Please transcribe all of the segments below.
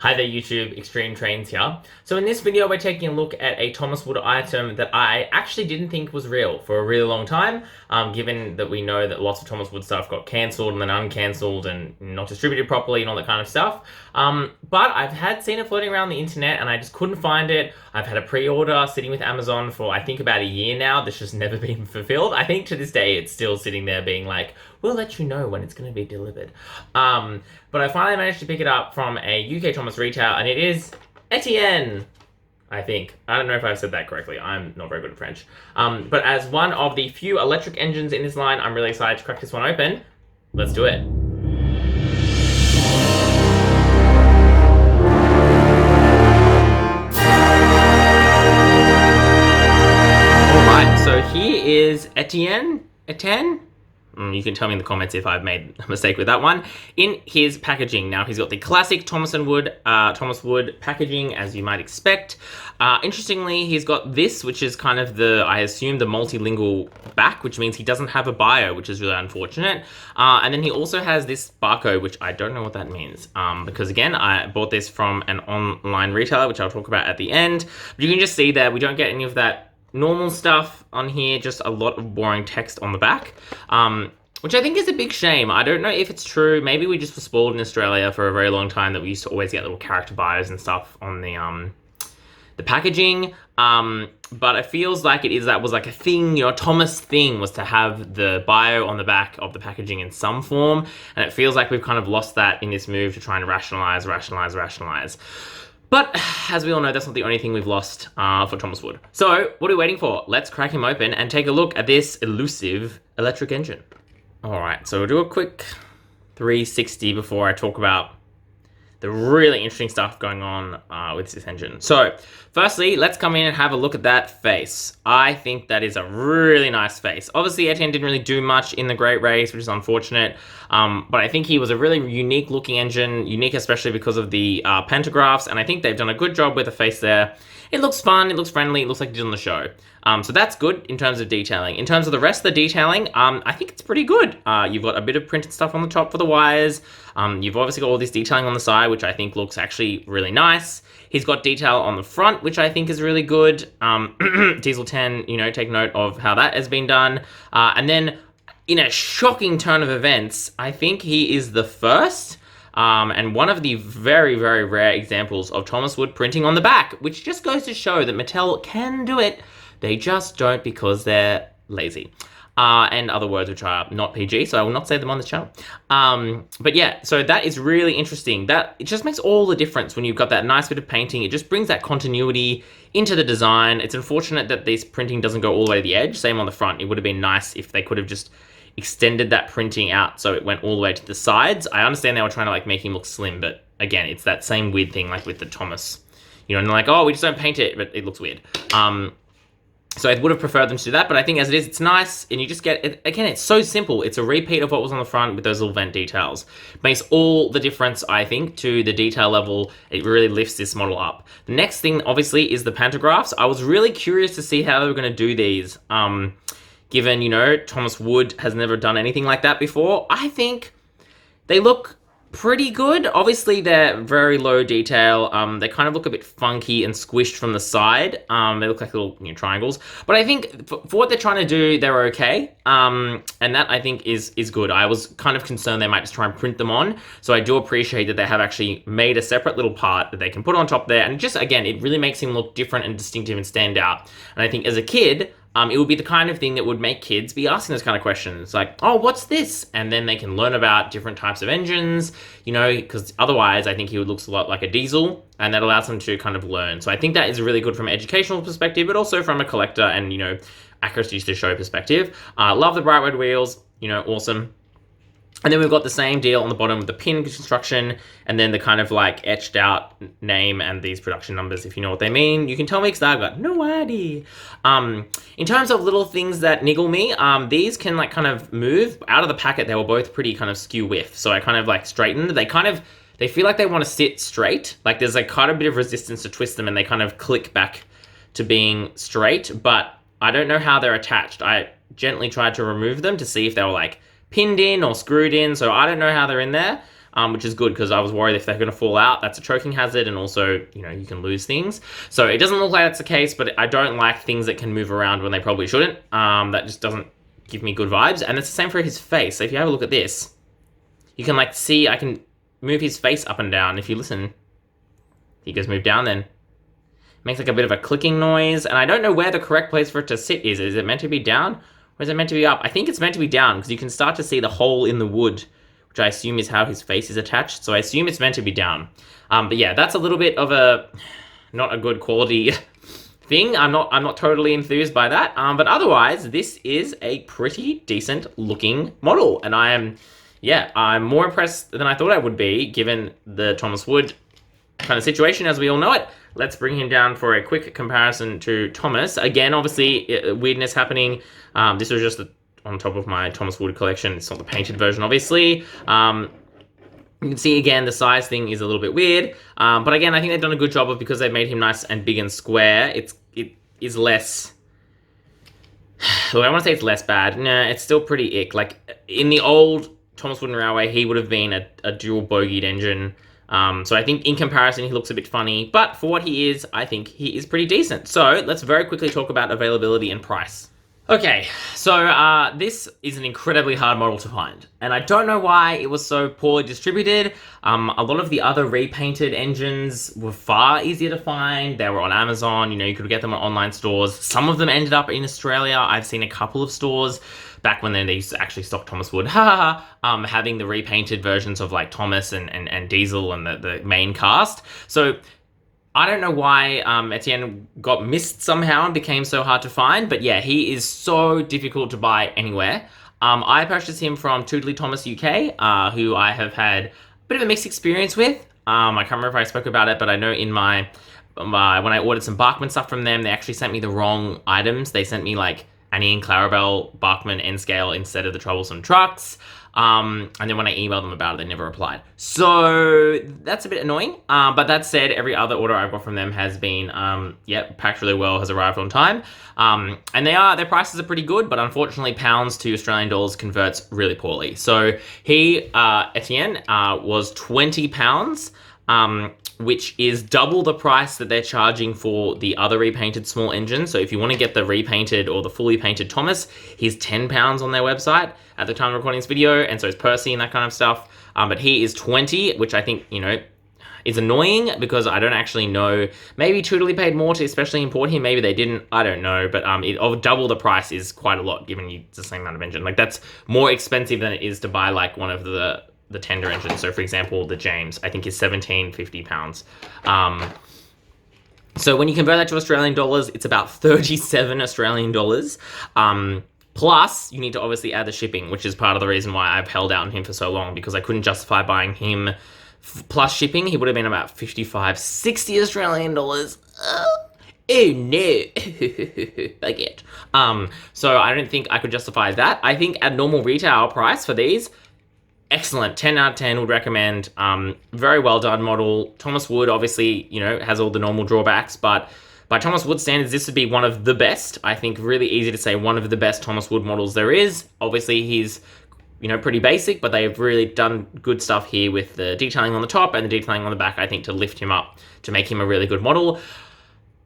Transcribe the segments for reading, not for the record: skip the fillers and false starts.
Hi there YouTube, XtremeTrainz here. So in this video we're taking a look at a Thomas Wood item that I actually didn't think was real for a really long time, given that we know that lots of Thomas Wood stuff got cancelled and then uncancelled and not distributed properly and all that kind of stuff. But I've seen it floating around the internet and I just couldn't find it. I've had a pre-order sitting with Amazon for I think about a year now that's just never been fulfilled. I think to this day it's still sitting there being like, we'll let you know when it's going to be delivered. But I finally managed to pick it up from a UK Thomas retail, and it is Etienne, I think. I don't know if I've said that correctly. I'm not very good at French. But as one of the few electric engines in this line, I'm really excited to crack this one open. Let's do it. Alright, so here is Etienne? You can tell me in the comments if I've made a mistake with that one. In his packaging, now he's got the classic Thomas Wood packaging, as you might expect. Interestingly, he's got this, which is kind of I assume, the multilingual back, which means he doesn't have a bio, which is really unfortunate. And then he also has this barcode, which I don't know what that means. Because again, I bought this from an online retailer, which I'll talk about at the end. But you can just see that we don't get any of that normal stuff on here, just a lot of boring text on the back, which I think is a big shame. I don't know if it's true. Maybe we just were spoiled in Australia for a very long time that we used to always get little character bios and stuff on the packaging. But it feels like that was like a thing, Thomas thing was to have the bio on the back of the packaging in some form. And it feels like we've kind of lost that in this move to try and rationalize. But as we all know, that's not the only thing we've lost for Thomas Wood. So what are we waiting for? Let's crack him open and take a look at this elusive electric engine. All right, so we'll do a quick 360 before I talk about the really interesting stuff going on with this engine. So firstly, let's come in and have a look at that face. I think that is a really nice face. Obviously, Etienne didn't really do much in the Great Race, which is unfortunate. But I think he was a really unique looking engine, unique especially because of the pantographs, and I think they've done a good job with the face there. It looks fun, it looks friendly, it looks like it did on the show. So that's good in terms of detailing. In terms of the rest of the detailing, I think it's pretty good. You've got a bit of printed stuff on the top for the wires. You've obviously got all this detailing on the side, which I think looks actually really nice. He's got detail on the front, which I think is really good. Diesel 10, take note of how that has been done. And then in a shocking turn of events, I think he is the first and one of the very, very rare examples of Thomas Wood printing on the back, which just goes to show that Mattel can do it. They just don't because they're lazy. And other words which are not PG, so I will not say them on the channel. But yeah, so that is really interesting. It just makes all the difference when you've got that nice bit of painting. It just brings that continuity into the design. It's unfortunate that this printing doesn't go all the way to the edge. Same on the front. It would have been nice if they could have just extended that printing out so it went all the way to the sides. I understand they were trying to make him look slim, but again, it's that same weird thing like with the Thomas. And they're like, oh, we just don't paint it, but it looks weird. So I would have preferred them to do that, but I think as it is, it's nice, and you just get it. Again, it's so simple. It's a repeat of what was on the front with those little vent details. Makes all the difference, I think, to the detail level. It really lifts this model up. The next thing, obviously, is the pantographs. I was really curious to see how they were going to do these, given, Thomas Wood has never done anything like that before. I think they look pretty good. Obviously, they're very low detail. They kind of look a bit funky and squished from the side. They look like little triangles. But I think for what they're trying to do, they're okay. And that, I think, is good. I was kind of concerned they might just try and print them on. So I do appreciate that they have actually made a separate little part that they can put on top there. And just, again, it really makes him look different and distinctive and stand out. And I think as a kid, it would be the kind of thing that would make kids be asking those kind of questions, like, oh, what's this? And then they can learn about different types of engines, because otherwise I think he would look a lot like a diesel, and that allows them to kind of learn. So I think that is really good from an educational perspective, but also from a collector and, accuracy to show perspective. Love the bright red wheels, awesome. And then we've got the same deal on the bottom with the pin construction and then the kind of etched out name and these production numbers, if you know what they mean. You can tell me because I've got no idea. In terms of little things that niggle me, these can kind of move. Out of the packet, they were both pretty kind of skew whiff. So I kind of straightened. They feel like they want to sit straight. There's quite a bit of resistance to twist them and they kind of click back to being straight. But I don't know how they're attached. I gently tried to remove them to see if they were pinned in or screwed in, so I don't know how they're in there. which is good because I was worried if they're going to fall out, that's a choking hazard, and also, you know, you can lose things. So it doesn't look like that's the case, but I don't like things that can move around when they probably shouldn't. That just doesn't give me good vibes. And it's the same for his face. So if you have a look at this, you can like see I can move his face up and down. If you listen, he goes move down then. Makes like a bit of a clicking noise, and I don't know where the correct place for it to sit is. Is it meant to be down, or is it meant to be up? I think it's meant to be down, because you can start to see the hole in the wood, which I assume is how his face is attached, so I assume it's meant to be down. But yeah, that's a little bit of a, not a good quality thing. I'm not totally enthused by that, but otherwise, this is a pretty decent looking model, and I'm more impressed than I thought I would be, given the Thomas Wood kind of situation as we all know it. Let's bring him down for a quick comparison to Thomas. Again, obviously, weirdness happening. This was just on top of my Thomas Wood collection. It's not the painted version, obviously. You can see, again, the size thing is a little bit weird. But again, I think they've done a good job of, because they've made him nice and big and square, it is less... Well, I want to say it's less bad. Nah, it's still pretty ick. Like, in the old Thomas Wood and Runaway, he would have been a dual bogeyed engine. So I think in comparison, he looks a bit funny, but for what he is, I think he is pretty decent. So let's very quickly talk about availability and price. Okay, so this is an incredibly hard model to find, and I don't know why it was so poorly distributed. A lot of the other repainted engines were far easier to find. They were on Amazon, you know, you could get them on online stores. Some of them ended up in Australia. I've seen a couple of stores back when they used to actually stock Thomas Wood, having the repainted versions of like Thomas and Diesel and the main cast. So I don't know why Etienne got missed somehow and became so hard to find, but yeah, he is so difficult to buy anywhere. I purchased him from Toodly Thomas UK, who I have had a bit of a mixed experience with. I can't remember if I spoke about it, but I know in my when I ordered some Bachmann stuff from them, they actually sent me the wrong items. They sent me like Annie and Clarabelle Bachmann N scale instead of the Troublesome Trucks. And then when I emailed them about it, they never replied. So that's a bit annoying. But that said, every other order I've got from them has been, packed really well, has arrived on time. And their prices are pretty good, but unfortunately pounds to Australian dollars converts really poorly. So he, Etienne, was £20, which is double the price that they're charging for the other repainted small engine. So if you want to get the repainted or the fully painted Thomas, he's £10 on their website at the time of recording this video, and so is Percy and that kind of stuff. But he is 20, which I think, you know, is annoying because I don't actually know. Maybe Toodly paid more to especially import him. Maybe they didn't. I don't know. But double the price is quite a lot, given you the same amount of engine. Like, that's more expensive than it is to buy like one of the tender engines. So for example, the James, I think is £17.50. So when you convert that to Australian dollars, it's about 37 Australian dollars. Plus, you need to obviously add the shipping, which is part of the reason why I've held out on him for so long, because I couldn't justify buying him plus shipping. He would have been about 55, 60 Australian dollars. Oh no, baguette. So I don't think I could justify that. I think at normal retail price for these, excellent, 10 out of 10 would recommend. Very well done model. Thomas Wood obviously, you know, has all the normal drawbacks, but by Thomas Wood standards, this would be one of the best. I think really easy to say one of the best Thomas Wood models there is. Obviously, he's, you know, pretty basic, but they've really done good stuff here with the detailing on the top and the detailing on the back, I think, to lift him up, to make him a really good model.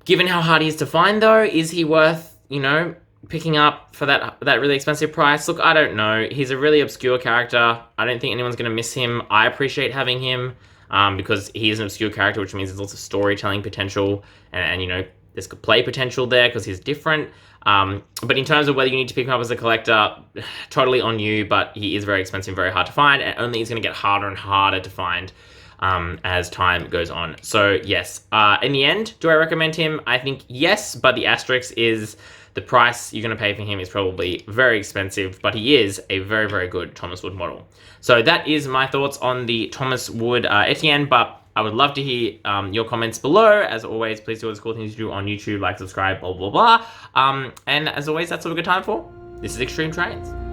Given how hard he is to find, though, is he worth, you know, picking up for that really expensive price? Look, I don't know. He's a really obscure character. I don't think anyone's going to miss him. I appreciate having him because he is an obscure character, which means there's lots of storytelling potential and you know, there's play potential there because he's different. But in terms of whether you need to pick him up as a collector, totally on you, but he is very expensive, very hard to find, and only is going to get harder and harder to find as time goes on. So yes, in the end, do I recommend him? I think yes, but the asterisk is the price you're going to pay for him is probably very expensive, but he is a very, very good Thomas Wood model. So that is my thoughts on the Thomas Wood Etienne, but I would love to hear your comments below. As always, please do all the cool things you do on YouTube, like, subscribe, blah, blah, blah. And as always, that's all we've got time for. This is XtremeTrainz.